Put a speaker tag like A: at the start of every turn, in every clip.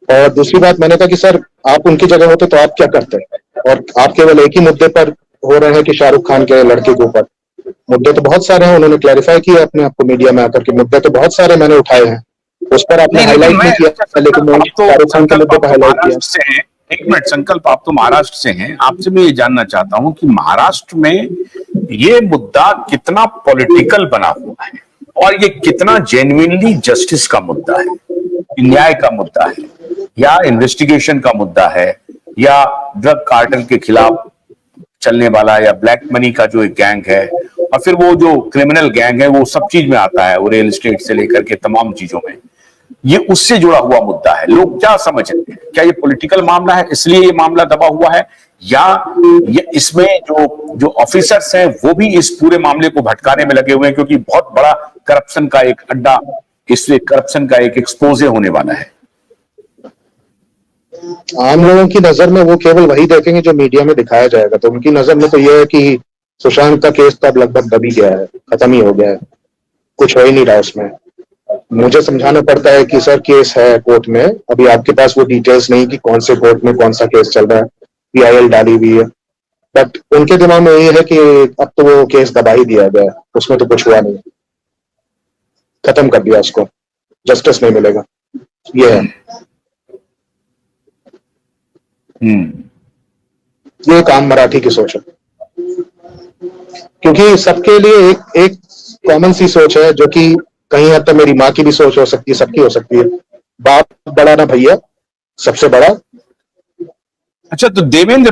A: और दूसरी बात मैंने कहा कि सर आप उनकी जगह होते तो आप क्या करते, और आप केवल एक ही मुद्दे पर हो रहे हैं कि शाहरुख खान के लड़के के ऊपर। मुद्दे तो बहुत सारे हैं, उन्होंने क्लैरिफाई किया अपने आप को मीडिया में आकर के, मुद्दे तो बहुत सारे मैंने उठाए हैं, उस पर आपने
B: नहीं, लेकिन
A: हाईलाइट
B: मैं
A: नहीं किया, लेकिन
B: संकल्प,
A: मैंने
B: आप तो
A: शाहरुख खान के
B: संकल्प
A: मुद्दे
B: आप
A: पर
B: तो
A: हाईलाइट किया।
B: महाराष्ट्र से हैं। एक मिनट, संकल्प आप तो महाराष्ट्र से हैं, आपसे मैं ये जानना चाहता हूं कि महाराष्ट्र में ये मुद्दा कितना पॉलिटिकल बना हुआ है और ये कितना जेन्युइनली जस्टिस का मुद्दा है, न्याय का मुद्दा है, या इन्वेस्टिगेशन का मुद्दा है, या ड्रग कार्टेल के खिलाफ चलने वाला, या ब्लैक मनी का जो एक गैंग है, और फिर वो जो क्रिमिनल गैंग है वो सब चीज में आता है, वो रियल एस्टेट से लेकर के तमाम चीजों में, ये उससे जुड़ा हुआ मुद्दा है। लोग क्या समझते हैं, क्या ये पॉलिटिकल मामला है इसलिए ये मामला दबा हुआ है, या ये इसमें जो जो ऑफिसर्स हैं वो भी इस पूरे मामले को भटकाने में लगे हुए हैं, क्योंकि बहुत बड़ा करप्शन का एक अड्डा, इससे करप्शन का एक एक्सपोजे होने वाला है।
A: आम लोगों की नजर में वो केवल वही देखेंगे जो मीडिया में दिखाया जाएगा, तो उनकी नजर में तो ये है कि सुशांत का केस तो अब लगभग दब ही गया है, खत्म ही हो गया है, कुछ हो ही नहीं रहा उसमें। मुझे समझाना पड़ता है कि सर केस है कोर्ट में, अभी आपके पास वो डिटेल्स नहीं कि कौन से कोर्ट में कौन सा केस चल रहा है, पीआईएल डाली हुई है, बट उनके दिमाग में ये है कि अब तो वो केस दबा ही दिया गया, उसमें तो कुछ हुआ नहीं, खत्म कर दिया उसको, जस्टिस नहीं मिलेगा, ये है। ये काम मराठी की सोच है, क्योंकि सबके लिए एक एक कॉमन सी सोच है, जो कि कहीं हद तक मेरी माँ की भी सोच हो सकती है, सबकी हो सकती है, बाप बड़ा ना भैया, सबसे बड़ा।
B: अच्छा, तो देवेंद्र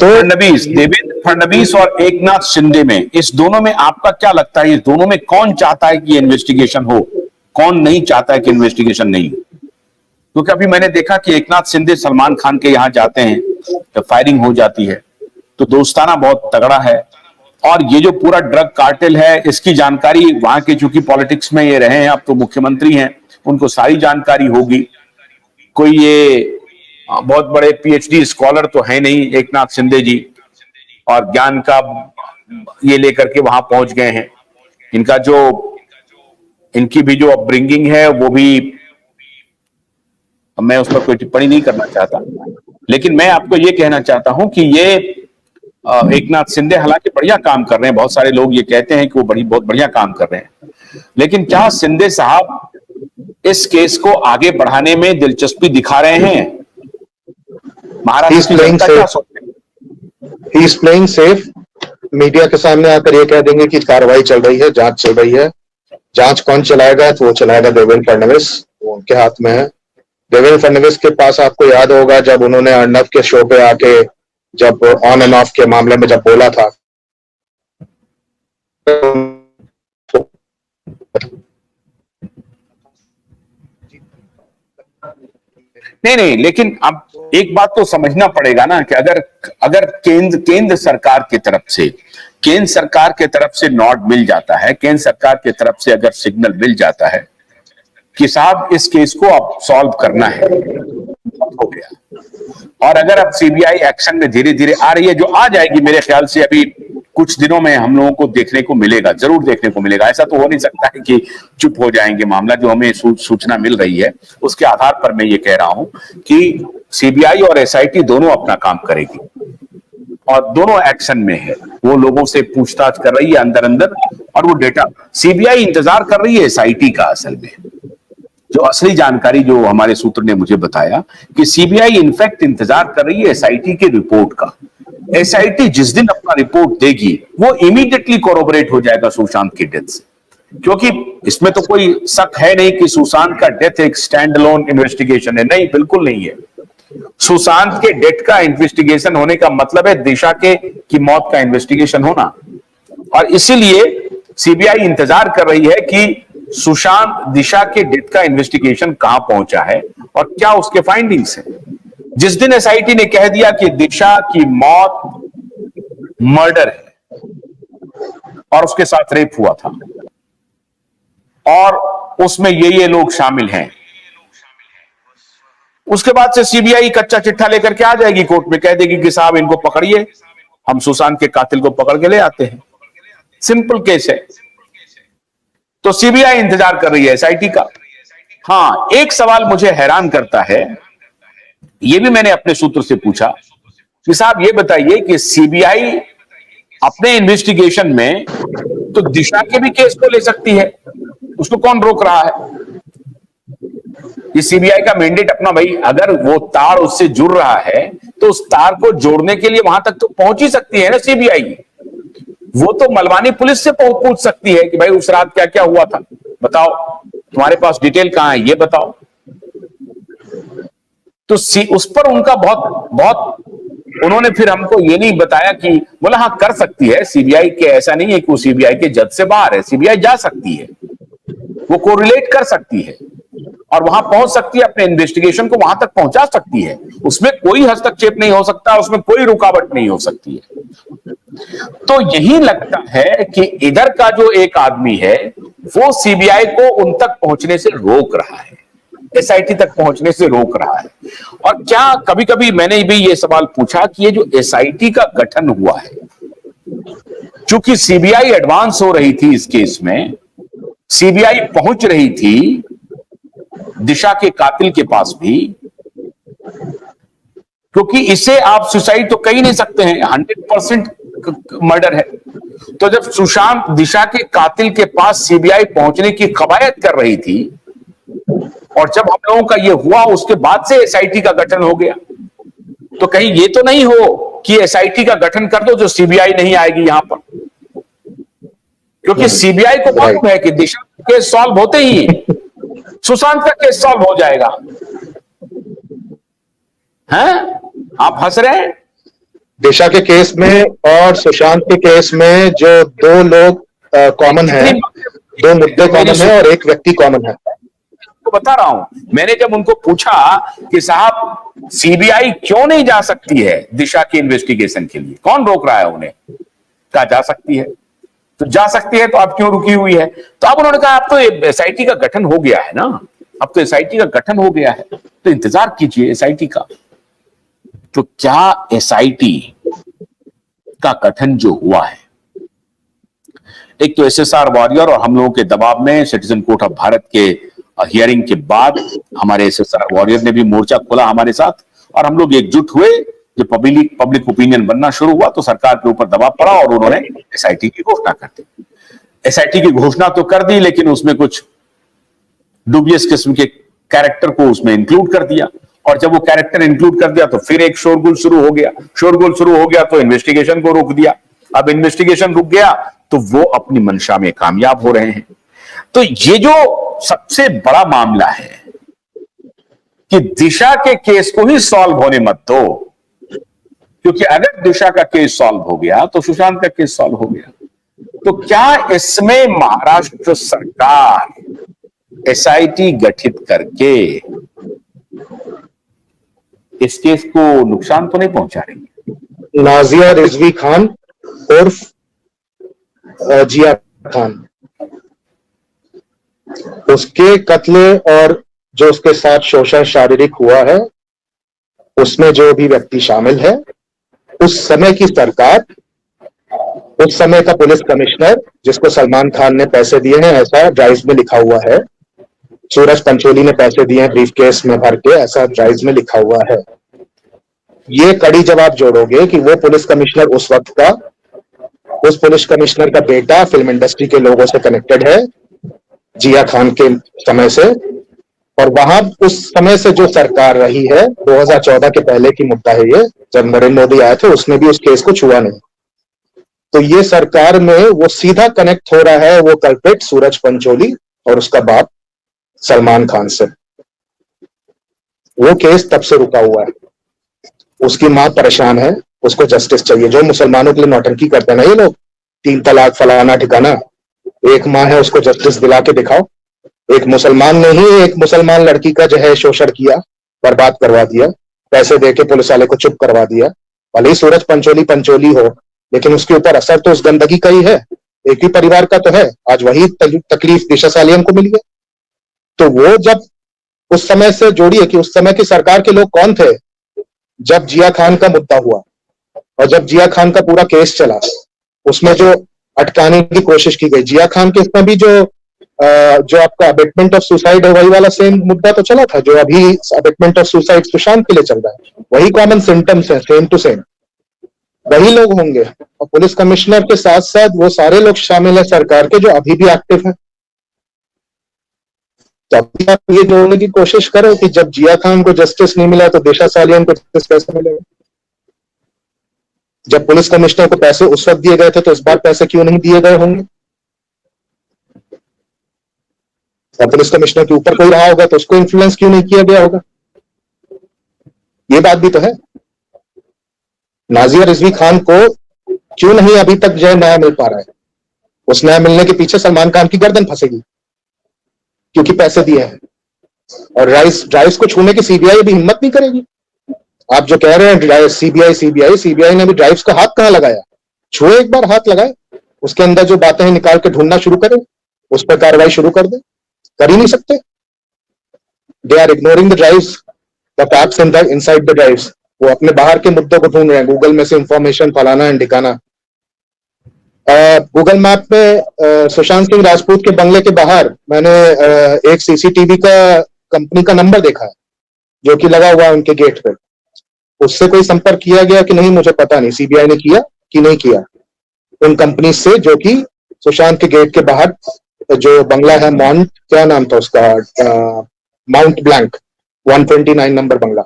B: फडणवीस और एकनाथ शिंदे में, इस दोनों में आपका क्या लगता है, इस दोनों में कौन चाहता है कि इन्वेस्टिगेशन हो, कौन नहीं चाहता है कि इन्वेस्टिगेशन नहीं हो? क्योंकि अभी मैंने देखा कि एकनाथ शिंदे सलमान खान के यहां जाते हैं तो फायरिंग हो जाती है, तो दोस्ताना बहुत तगड़ा है, और ये जो पूरा ड्रग कार्टेल है इसकी जानकारी वहां के, चूंकि पॉलिटिक्स में ये रहे हैं, अब तो मुख्यमंत्री हैं, उनको सारी जानकारी होगी। कोई ये बहुत बड़े पीएचडी स्कॉलर तो है नहीं एकनाथ शिंदे जी, और ज्ञान का ये लेकर के वहां पहुंच गए हैं। इनका जो इनकी भी जो अपब्रिंगिंग है वो भी, मैं उस पर कोई टिप्पणी नहीं करना चाहता, लेकिन मैं आपको ये कहना चाहता हूं कि ये एकनाथ शिंदे हालांकि बढ़िया काम कर रहे हैं, बहुत सारे लोग ये कहते हैं कि वो बहुत बढ़िया काम कर रहे हैं, लेकिन क्या शिंदे साहब इस केस को आगे बढ़ाने में दिलचस्पी दिखा रहे हैं? महाराष्ट्र की जनता क्या सोचती है?
A: He is playing safe, media के सामने आकर ये कह देंगे कि कार्रवाई चल रही है, जांच चल रही है, जांच कौन चलाएगा, तो वो चलाएगा देवेंद्र फडणवीस, वो उनके हाथ में है। देवेंद्र फडणवीस के पास, आपको याद होगा जब उन्होंने अर्नब के शो पे आके, जब ऑन एंड ऑफ के मामले में जब बोला था,
B: नहीं, लेकिन अब एक बात तो समझना पड़ेगा ना कि अगर अगर केंद्र सरकार की तरफ से नॉट मिल जाता है, केंद्र सरकार की तरफ से अगर सिग्नल मिल जाता है कि साहब इस केस को अब सॉल्व करना है, हो गया, और अगर अब सीबीआई एक्शन में धीरे धीरे आ रही है, जो आ जाएगी मेरे ख्याल से अभी कुछ दिनों में हम लोगों को देखने को मिलेगा, जरूर देखने को मिलेगा, ऐसा तो हो नहीं सकता है कि चुप हो जाएंगे। मामला जो हमें सूचना मिल रही है उसके आधार पर मैं ये कह रहा हूं कि सीबीआई और एसआईटी दोनों अपना काम करेगी, और दोनों एक्शन में है, वो लोगों से पूछताछ कर रही है अंदर अंदर, और वो डेटा सीबीआई इंतजार कर रही है एसआईटी का। असल में जो असली जानकारी जो हमारे सूत्र ने मुझे बताया कि सीबीआई इनफैक्ट इंतजार कर रही है एसआईटी के रिपोर्ट का। एसआईटी जिस दिन अपना रिपोर्ट देगी वो इमीडिएटली कोरोबरेट हो जाएगा सुशांत की डेथ से, क्योंकि इसमें तो कोई शक है नहीं कि सुशांत का डेथ एक स्टैंड अलोन इन्वेस्टिगेशन है, नहीं, बिल्कुल नहीं है। सुशांत के डेथ का इन्वेस्टिगेशन होने का मतलब है दिशा की मौत का इन्वेस्टिगेशन होना, और इसीलिए सीबीआई इंतजार कर रही है कि सुशांत दिशा के डेथ का इन्वेस्टिगेशन कहां पहुंचा है और क्या उसके फाइंडिंग्स हैं। जिस दिन एसआईटी ने कह दिया कि दिशा की मौत मर्डर है और उसके साथ रेप हुआ था और उसमें ये लोग शामिल हैं, उसके बाद से सीबीआई कच्चा चिट्ठा लेकर के आ जाएगी कोर्ट में, कह देगी कि साहब इनको पकड़िए, हम सुशांत के कातिल को पकड़ के ले आते हैं। सिंपल केस है। तो सीबीआई इंतजार कर रही है एसआईटी का। हाँ, एक सवाल मुझे हैरान करता है ये भी मैंने अपने सूत्र से पूछा कि साहब ये बताइए कि सीबीआई अपने इन्वेस्टिगेशन में तो दिशा के भी केस को ले सकती है, उसको कौन रोक रहा है? ये सीबीआई का मैंडेट अपना, भाई अगर वो तार उससे जुड़ रहा है तो उस तार को जोड़ने के लिए वहां तक तो पहुंच ही सकती है ना सीबीआई। वो तो मलवानी पुलिस से पूछ सकती है कि भाई उस रात क्या क्या हुआ था, बताओ, तुम्हारे पास डिटेल कहां है, ये बताओ। तो उस पर उनका बहुत बहुत उन्होंने फिर हमको ये नहीं बताया कि बोला हाँ कर सकती है सीबीआई के, ऐसा नहीं है कि वो सीबीआई के जज से बाहर है, सीबीआई जा सकती है, वो कोरिलेट कर सकती है और वहां पहुंच सकती है, अपने इन्वेस्टिगेशन को वहां तक पहुंचा सकती है, उसमें कोई हस्तक्षेप नहीं हो सकता, उसमें कोई रुकावट नहीं हो सकती है। तो यही लगता है कि इधर का जो एक आदमी है वो सीबीआई को उन तक पहुंचने से रोक रहा है, एसआईटी तक पहुंचने से रोक रहा है। और क्या कभी कभी मैंने भी ये सवाल पूछा कि ये जो एसआईटी का गठन हुआ है, चूंकि सीबीआई एडवांस हो रही थी इस केस में, सीबीआई पहुंच रही थी दिशा के कातिल के पास भी, क्योंकि इसे आप सुसाइड तो कह ही नहीं सकते हैं, 100% मर्डर है। तो जब सुशांत दिशा के कातिल के पास सीबीआई पहुंचने की कवायद कर रही थी और जब हम लोगों का ये हुआ उसके बाद से एसआईटी का गठन हो गया, तो कहीं ये तो नहीं हो कि एसआईटी का गठन कर दो जो सीबीआई नहीं आएगी यहां पर, क्योंकि सीबीआई को मालूम है कि दिशा केस सॉल्व होते ही सुशांत का केस सॉल्व हो जाएगा। हैं? आप हंस रहे हैं?
A: दिशा के केस में और सुशांत के केस में जो दो लोग कॉमन है, दो मुद्दे कॉमन है और एक व्यक्ति कॉमन है।
B: तो बता रहा हूं, मैंने जब उनको पूछा कि साहब सीबीआई क्यों नहीं जा सकती है दिशा के इन्वेस्टिगेशन के लिए, कौन रोक रहा है उन्हें, कहा जा सकती है। तो जा सकती है तो अब क्यों रुकी हुई है? तो अब उन्होंने कहा अब तो एसआईटी का गठन हो गया है ना, अब तो एसआईटी का गठन हो गया है, तो इंतजार कीजिए एसआईटी का। तो क्या एसआईटी का गठन जो हुआ है, एक तो एसएसआर वॉरियर और हम लोगों के दबाव में सिटीजन कोर्ट ऑफ भारत के हियरिंग के बाद हमारे एसएसआर वॉरियर ने भी मोर्चा खोला हमारे साथ और हम लोग एकजुट हुए। जब पब्लिक ओपिनियन बनना शुरू हुआ तो सरकार के ऊपर दबाव पड़ा और उन्होंने एसआईटी की घोषणा कर दी। एसआईटी की घोषणा तो कर दी लेकिन उसमें कुछ डुबियस किस्म के कैरेक्टर को उसमें इंक्लूड कर दिया और जब वो कैरेक्टर इंक्लूड कर दिया तो फिर एक शोरगुल शुरू हो गया। शोरगुल शुरू हो गया तो इन्वेस्टिगेशन को रोक दिया। अब इन्वेस्टिगेशन रुक गया तो वो अपनी मंशा में कामयाब हो रहे हैं। तो ये जो सबसे बड़ा मामला है कि दिशा के केस को ही सॉल्व होने मत दो, क्योंकि अगर दिशा का केस सॉल्व हो गया तो सुशांत का केस सॉल्व हो गया। तो क्या इसमें महाराष्ट्र सरकार एसआईटी गठित करके इस केस को नुकसान तो नहीं पहुंचा रही?
A: नाजिया रिजवी खान उर्फ जिया खान, उसके कत्ल और जो उसके साथ शोषण शारीरिक हुआ है उसमें जो भी व्यक्ति शामिल है, उस समय की सरकार, उस समय का पुलिस कमिश्नर जिसको सलमान खान ने पैसे दिए हैं, ऐसा ड्राइव में लिखा हुआ है, सूरज पंचोली ने पैसे दिए हैं ब्रीफ केस में भर के, ऐसा ड्राइव में लिखा हुआ है। ये कड़ी जब आप जोड़ोगे कि वो पुलिस कमिश्नर उस वक्त का, उस पुलिस कमिश्नर का बेटा फिल्म इंडस्ट्री के लोगों से कनेक्टेड है जिया खान के समय से, और वहां उस समय से जो सरकार रही है, 2014 के पहले की मुद्दा है ये, जब नरेंद्र मोदी आए थे उसने भी उस केस को छुआ नहीं। तो ये सरकार में वो सीधा कनेक्ट हो रहा है वो कल्प्रिट सूरज पंचोली और उसका बाप सलमान खान से। वो केस तब से रुका हुआ है। उसकी मां परेशान है, उसको जस्टिस चाहिए। जो मुसलमानों के लिए नौटंकी करते हैं ना ये लोग, 3 तलाक फलाना ठिकाना, एक मां है उसको जस्टिस दिला के दिखाओ। एक मुसलमान ने ही एक मुसलमान लड़की का जो है शोषण किया, बर्बाद करवा दिया, पैसे देके पुलिस वाले को चुप करवा दिया। भले ही सूरज पंचोली हो, लेकिन उसके ऊपर असर तो उस गंदगी का ही है, एक ही परिवार का तो है। आज वही तकलीफ दिशा सालियन को मिली है। तो वो जब उस समय से जोड़िए कि उस समय की सरकार के लोग कौन थे जब जिया खान का मुद्दा हुआ और जब जिया खान का पूरा केस चला, उसमें जो अटकाने की कोशिश की गई। जिया खान केस में भी जो जो आपका अबेटमेंट ऑफ सुसाइड है वही वाला सेम मुद्दा तो चला था जो अभी अबेटमेंट ऑफ सुसाइड सुशांत के लिए चल रहा है। वही कॉमन सिम्टम्स है, सेम टू सेम वही लोग होंगे। और पुलिस कमिश्नर के साथ साथ वो सारे लोग शामिल है सरकार के जो अभी भी एक्टिव है। तो अभी आप ये जोड़ने की कोशिश करो कि जब जिया खान को जस्टिस नहीं मिला तो दिशा सालियान को जस्टिस कैसे मिलेगा। जब पुलिस कमिश्नर को पैसे उस वक्त दिए गए थे तो इस बार पैसे क्यों नहीं दिए गए होंगे। और पुलिस कमिश्नर के ऊपर कोई रहा होगा तो उसको इन्फ्लुएंस क्यों नहीं किया गया होगा। ये बात भी तो है। नाजिया रिजवी खान को क्यों नहीं अभी तक जो न्याय मिल पा रहा है। उस न्याय मिलने के पीछे सलमान खान की गर्दन फंसेगी क्योंकि पैसे दिए हैं। और ड्राइव्स को छूने की सीबीआई भी हिम्मत नहीं करेगी। आप जो कह रहे हैं सीबीआई ने भी ड्राइव्स का हाथ कहां लगाया। छुए एक बार हाथ लगाए, उसके अंदर जो बातें हैं निकाल के ढूंढना शुरू करें, उस पर कार्रवाई शुरू कर दे। कर ही नहीं सकते। They are ignoring the drives, the facts inside the drives. वो अपने बाहर के मुद्दों को ढूंढ रहे हैं, गूगल में से इंफॉर्मेशन फलाना एंड ढिकाना। गूगल मैप में सुशांत सिंह राजपूत के बंगले के बाहर मैंने एक सीसीटीवी का कंपनी का नंबर देखा है जो कि लगा हुआ है उनके गेट पे। उससे कोई संपर्क किया गया कि नहीं मुझे पता नहीं, सीबीआई ने किया कि नहीं किया उन कंपनी से जो कि सुशांत के गेट के बाहर जो बंगला है, माउंट क्या नाम था उसका, माउंट ब्लैंक 129 नंबर बंगला।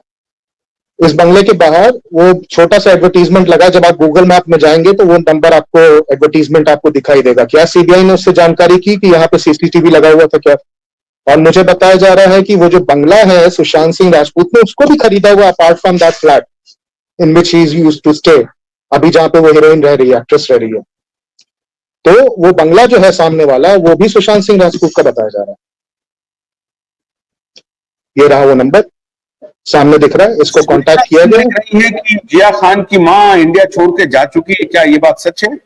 A: इस बंगले के बाहर वो छोटा सा एडवर्टीजमेंट लगा। जब आप गूगल मैप में जाएंगे तो वो नंबर आपको, एडवर्टीजमेंट आपको दिखाई देगा। क्या सीबीआई ने उससे जानकारी की कि यहाँ पे सीसीटीवी लगा हुआ था क्या। और मुझे बताया जा रहा है कि वो जो बंगला है सुशांत सिंह राजपूत ने उसको भी खरीदा हुआ, apart from that flat in which he is used to stay, अभी जहां पे वो हीरोइन रह रही है, एक्ट्रेस रह रही है। तो वो बंगला जो है सामने वाला वो भी सुशांत सिंह राजपूत का बताया जा रहा है। ये रहा वो नंबर सामने दिख रहा है, इसको कांटेक्ट किया गया
B: है कि जिया खान की मां इंडिया छोड़ के जा चुकी है, क्या ये बात सच है?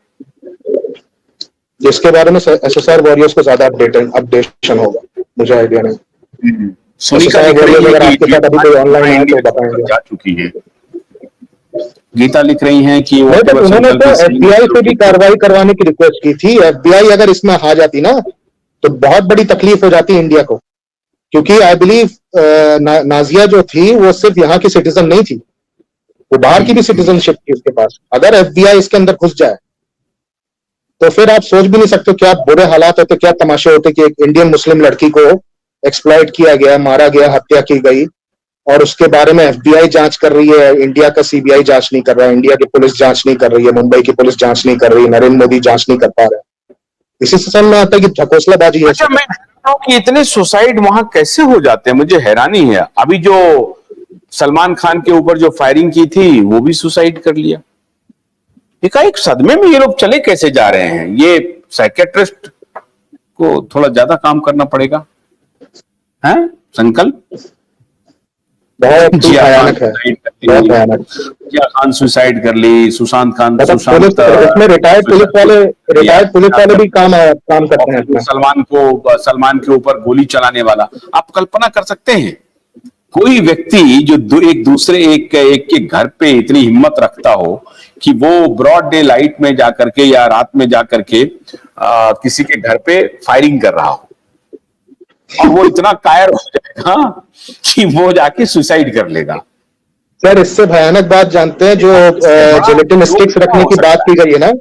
A: जिसके बारे में एसएसआर वॉरियर्स को ज्यादा अपडेशन होगा, मुझे आइडिया नहीं।
B: सुनीता लिख रही है कि
A: आपके साथ अभी कोई ऑनलाइन है तो बताएंगे।
B: जा चुकी है। गीता लिख रही हैं कि वो
A: उन्होंने तो एफबीआई से भी कार्रवाई करवाने की रिक्वेस्ट की थी। एफबीआई अगर इसमें आ जाती ना तो बहुत बड़ी तकलीफ हो जाती इंडिया को, क्योंकि आई बिलीव नाजिया जो थी वो सिर्फ यहाँ की सिटीजन नहीं थी, वो बाहर की भी सिटीजनशिप थी उसके पास। अगर एफबीआई इसके अंदर घुस जाए तो फिर आप सोच भी नहीं सकते क्या बुरे हालात होते, क्या तमाशे होते कि एक इंडियन मुस्लिम लड़की को एक्सप्लॉइट किया गया, मारा गया, हत्या की गई, और उसके बारे में एफबीआई जांच कर रही है। इंडिया का सीबीआई जांच नहीं कर रहा है, इंडिया की पुलिस जांच नहीं कर रही है, मुंबई की पुलिस जांच नहीं कर रही है, नरेंद्र मोदी जांच नहीं कर पा रहे। इसी से समझ में आता है कि ढकोसलाबाजी है।
B: अच्छा, मैं कि इतने सुसाइड वहां कैसे हो जाते हैं, मुझे हैरानी है। अभी जो सलमान खान के ऊपर जो फायरिंग की थी वो भी सुसाइड कर लिया। एकाएक सदमे में ये लोग चले कैसे जा रहे हैं। ये साइकेट्रिस्ट को थोड़ा ज्यादा काम करना पड़ेगा, है संकल्प।
A: बहुत भयानक है, बहुत भयानक।
B: जिया खान सुसाइड कर ली, सुशांत खान,
A: इसमें रिटायर्ड पुलिस वाले भी काम करते हैं।
B: सलमान के ऊपर गोली चलाने वाला, आप कल्पना कर सकते हैं कोई व्यक्ति जो एक के घर पे इतनी हिम्मत रखता हो कि वो ब्रॉड डे लाइट में जाकर के या रात में जाकर के किसी के घर पे फायरिंग कर रहा हो, और वो इतना कायर हो जाएगा कि वो जाके सुसाइड कर लेगा।
A: सर इससे भयानक बात जानते हैं, जो जेलेटिन स्टिक्स रखने की बात की गई है ना,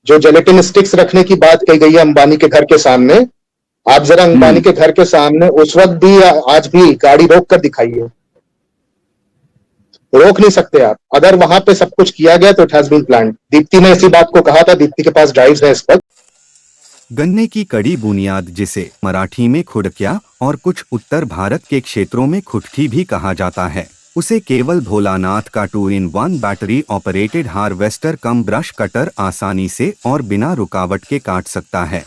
A: जो जेलेटिन स्टिक्स रखने की बात की गई है अंबानी के घर के सामने, आप जरा अंबानी के घर के सामने उस वक्त भी आज भी गाड़ी रोक कर दिखाइए, रोक नहीं सकते आप। अगर वहां पे सब कुछ किया गया तो it has been planned. Deepti ने इसी बात को कहा था, दीप्ति के पास ड्राइव्स है इस वक्त।
C: गन्ने की कड़ी बुनियाद, जिसे मराठी में खुडक्या और कुछ उत्तर भारत के क्षेत्रों में खुटकी भी कहा जाता है, उसे केवल भोलानाथ का 2-in-1 बैटरी ऑपरेटेड हार्वेस्टर कम ब्रश कटर आसानी से और बिना रुकावट के काट सकता है।